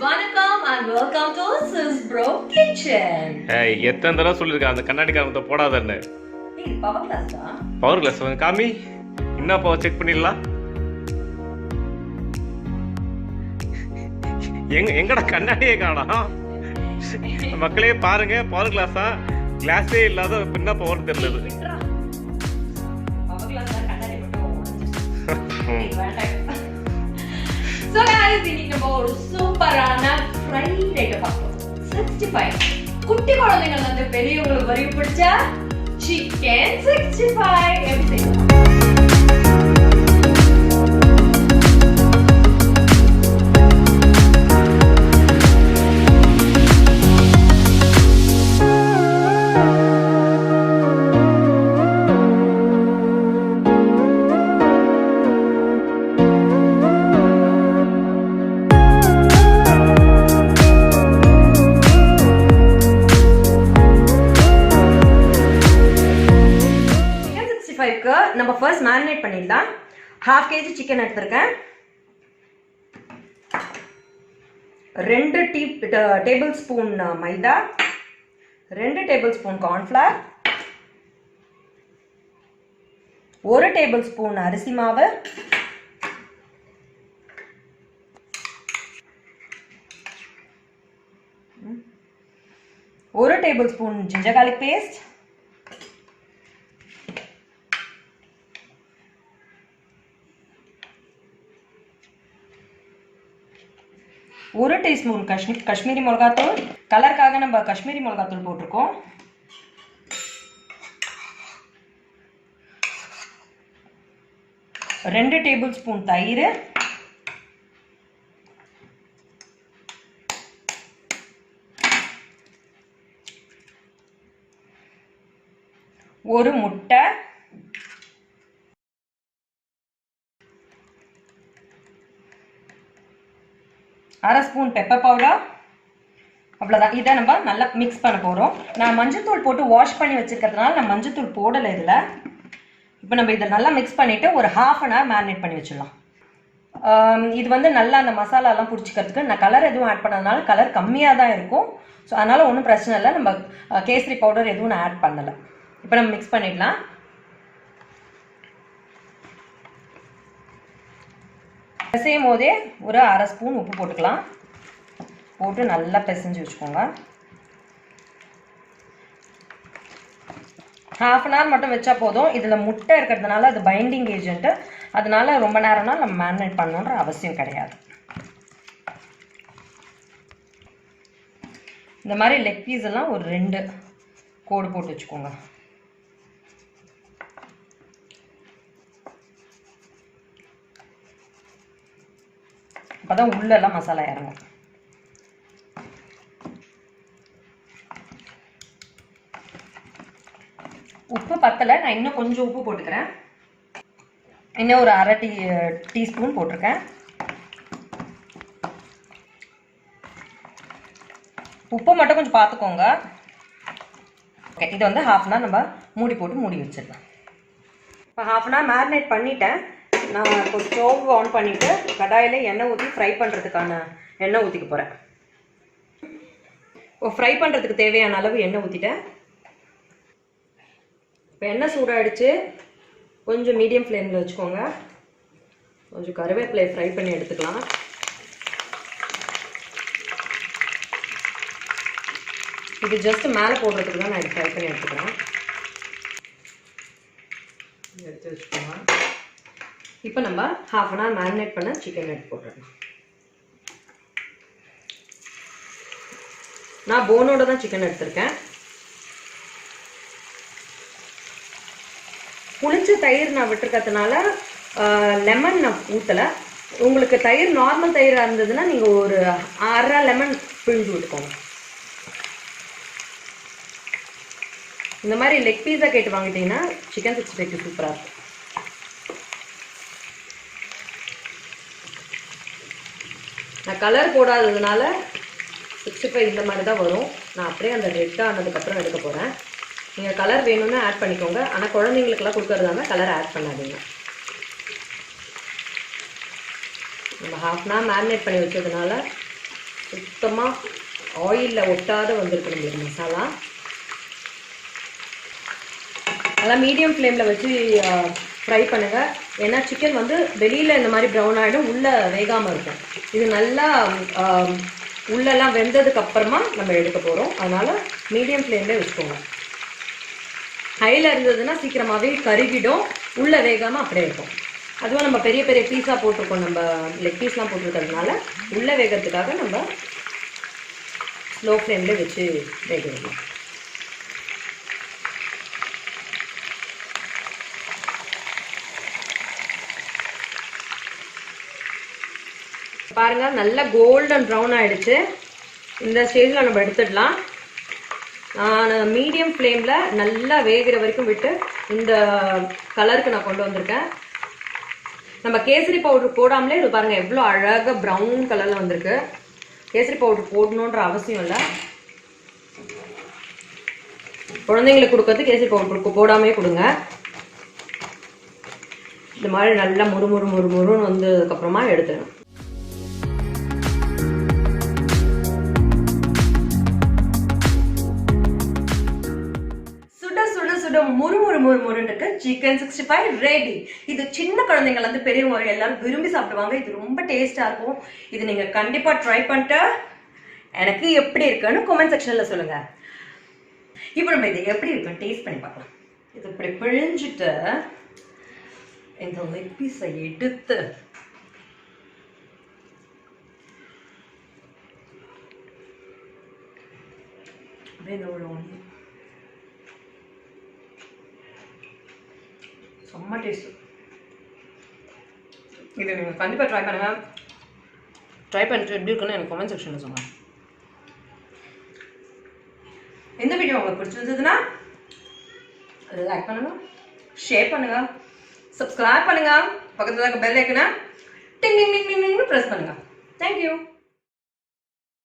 வணக்கம் and welcome to Sis Bro Kitchen. எத்தனை தடவை சொல்லியிருக்கேன் அந்த கண்ணாடி காரணத்தை போடாதன்னு. ஏய் பவர் கிளாஸ் தான். பவர் கிளாஸ் காமி. என்ன பவர் செக் பண்ணிடலாம். எங்கடா கண்ணாடியே காணோம். மக்களே பாருங்க பவர் கிளாஸா கிளாஸே இல்லாத என்ன பவர் தெரியல. பவர் கிளாஸ் தான் கண்ணாடி மட்டும். So guys, இன்னைக்கு நம்ம ஒரு சூப்பரான ஃப்ரைட் ஐட்டம் பார்ப்போம். 65. குட்டி குழந்தைகள் வந்து பெரியவங்களுக்கு வரையும் பிடிச்ச சிக்கன் 65 எப்படி செய்யலாம்? நம்ம ஃபர்ஸ்ட் மேரினேட் பண்ணிடலாம். 1/2 kg சிக்கன் எடுத்திருக்கேன். 2 டேபிள் ஸ்பூன் மைதா, 2 table spoon cornflour, 1 table spoon அரிசி மாவு, 1 table spoon ginger garlic paste, 1 teaspoon Kashmiri மிளகாத்தூள். கலருக்காக நம்ம காஷ்மீரி மிளகாத்தூள் போட்டிருக்கோம். 2 டேபிள் ஸ்பூன் தயிர், 1 முட்டை, 1/2 ஸ்பூன் பெப்பர் பவுடர். அவ்வளோதான். இதை நம்ம நல்லா மிக்ஸ் பண்ண போகிறோம். நான் மஞ்சத்தூள் போட்டு வாஷ் பண்ணி வச்சுருக்கிறதுனால நான் மஞ்சத்தூள் போடலை இதில். இப்போ நம்ம இதை நல்லா மிக்ஸ் பண்ணிவிட்டு ஒரு 1/2 an hour மேரினேட் பண்ணி வச்சிடலாம். இது வந்து நல்லா அந்த மசாலாலாம் பிடிச்சிக்கிறதுக்கு நான் கலர் எதுவும் ஆட் பண்ணதுனால கலர் கம்மியாக தான் இருக்கும். ஸோ அதனால் ஒன்றும் பிரச்சனை இல்லை. நம்ம கேசரி பவுடர் எதுவும் நான் ஆட் பண்ணலை. இப்போ நம்ம மிக்ஸ் பண்ணிடலாம். பிசையும் போதே ஒரு 1/2 ஸ்பூன் உப்பு போட்டுக்கலாம். போட்டு நல்லா பிசைஞ்சு வச்சுக்கோங்க. 1/2 an hour மட்டும் வச்சா போதும். இதில் முட்டை இருக்கிறதுனால அது பைண்டிங் ஏஜென்ட்டு, அதனால ரொம்ப நேரம்னா நம்ம மேரினேட் பண்ணணுன்ற அவசியம் கிடையாது. இந்த மாதிரி லெக் பீஸ் எல்லாம் ஒரு 2 கோடு போட்டு வச்சுக்கோங்க. அப்பதான் உள்ளெல்லாம் மசாலா இறங்கும். உப்பு பத்தலை, நான் இன்னும் கொஞ்சம் உப்பு போட்டுக்கிறேன். இன்னும் ஒரு 1/2 டீஸ்பூன் போட்டிருக்கேன். உப்பு மட்டும் கொஞ்சம் பார்த்துக்கோங்க. ஓகே, இதை வந்து 1/2 an hour நம்ம மூடி போட்டு மூடி வச்சிடலாம். இப்போ 1/2 an hour மேரினேட் பண்ணிட்டேன். நான் இப்போ ஸ்டவ் ஆன் பண்ணிவிட்டு கடாயில் எண்ணெய் ஊற்றி ஃப்ரை பண்ணுறதுக்கான எண்ணெய் ஊற்றிக்க போகிறேன். இப்போ ஃப்ரை பண்ணுறதுக்கு தேவையான அளவு எண்ணெய் ஊற்றிட்டேன். இப்போ எண்ணெய் சூடாகிடுச்சு. கொஞ்சம் மீடியம் ஃப்ளேமில் வச்சுக்கோங்க. கொஞ்சம் கருவேப்பிலையை ஃப்ரை பண்ணி எடுத்துக்கலாம். இது ஜஸ்ட் மேலே போடுறதுக்கு தான் நான் இது ஃப்ரை பண்ணி எடுத்துக்கிறேன். எடுத்து வச்சுக்கோங்க. இப்போ நம்ம 1/2 an hour மேரினேட் பண்ண சிக்கன் எடுத்து போட்டுடலாம். நான் போனோட தான் சிக்கன் எடுத்திருக்கேன். புளிச்ச தயிர் நான் விட்டுருக்கிறதுனால லெமன் நான் ஊற்றலை. உங்களுக்கு தயிர் நார்மல் தயிராக இருந்ததுன்னா நீங்கள் ஒரு 1/2 லெமன் பிழிஞ்சு விட்டுக்கோங்க. இந்த மாதிரி லெக் பீஸாக கேட்டு வாங்கிட்டீங்கன்னா சிக்கன் 65 சூப்பராக இருக்கும். நான் கலர் போடாததுனால 65 இந்த மாதிரி தான் வரும். நான் அப்படியே அந்த ரெட்டாக ஆனதுக்கப்புறம் எடுக்க போகிறேன். நீங்கள் கலர் வேணும்னா ஆட் பண்ணிக்கோங்க. ஆனால் குழந்தைங்களுக்கெல்லாம் கொடுக்கறதாங்க கலர் ஆட் பண்ணாதீங்க. நம்ம 1/2 an hour மேரினேட் பண்ணி வச்சதுனால சுத்தமாக ஆயிலில் ஒட்டாத வந்திருக்கு நம்மளுக்கு மசாலா. நல்லா மீடியம் ஃப்ளேமில் வச்சு ஃப்ரை பண்ணுங்கள். ஏன்னா சிக்கன் வந்து வெளியில் இந்த மாதிரி ப்ரௌன் ஆகிடும், உள்ளே வேகாமல் இருக்கும். இது நல்லா உள்ளெல்லாம் வெந்ததுக்கு அப்புறமா நம்ம எடுக்க போகிறோம். அதனால் மீடியம் ஃப்ளேம்லேயே வச்சுக்கோங்க. ஹையில் இருந்ததுன்னா சீக்கிரமாகவே கருகிடும், உள்ளே வேகாமல் அப்படியே இருக்கும். அதுவும் நம்ம பெரிய பெரிய பீஸாக போட்டிருக்கோம், நம்ம லெக் பீஸ்லாம் போட்டிருக்கிறதுனால உள்ளே வேகிறதுக்காக நம்ம ஸ்லோ ஃப்ளேம்லேயே வச்சு வேக வைக்கலாம். பாருங்கள் நல்லா கோல்டன் ப்ரௌன் ஆகிடுச்சு. இந்த ஸ்டேஜில் நம்ம எடுத்துடலாம். நான் மீடியம் ஃப்ளேமில் நல்லா வேகிற வரைக்கும் விட்டு இந்த கலருக்கு நான் கொண்டு வந்திருக்கேன். நம்ம கேசரி பவுடர் போடாமலே இது பாருங்கள் எவ்வளோ அழகாக ப்ரௌன் கலரில் வந்திருக்கு. கேசரி பவுடர் போடணுன்ற அவசியம் இல்லை. குழந்தைங்களுக்கு கொடுக்கறது கேசரி பவுடர் போடாமே கொடுங்க. இந்த மாதிரி நல்லா முறுமுறுன்னு வந்ததுக்கப்புறமா எடுத்துடணும். முறுமுறுன்னு சிக்கன் 65 ரெடி. இது சின்ன குழந்தைங்கள இருந்து பெரியவங்க எல்லாரும் விரும்பி சாப்பிடுவாங்க. இது ரொம்ப டேஸ்டா இருக்கும். இது நீங்க கண்டிப்பா ட்ரை பண்ணிட்டு எனக்கு எப்படி இருக்குன்னு கமெண்ட் செக்ஷன்ல சொல்லுங்க. இப்போ நம்ம இது எப்படி இருக்குன்னு டேஸ்ட் பண்ணி பார்க்கலாம். இது இப்படி பிழிஞ்சிட்டு இந்த லெக் பீஸை எடுத்து செம்ம டேஸ்ட். இது நீங்கள் கண்டிப்பாக ட்ரை பண்ணுங்க. ட்ரை பண்ணிட்டு எப்படி இருக்குன்னு எனக்கு கமெண்ட் செக்ஷனில் சொல்லுங்கள். இந்த வீடியோ உங்களுக்கு பிடிச்சிருந்ததுன்னா லைக் பண்ணுங்க, ஷேர் பண்ணுங்க, சப்ஸ்கிரைப் பண்ணுங்க, பக்கத்தில் இருக்க பெல் ஐக்கனை டிங் டிங் டிங் டிங்னு ப்ரெஸ் பண்ணுங்க. தேங்க்யூ.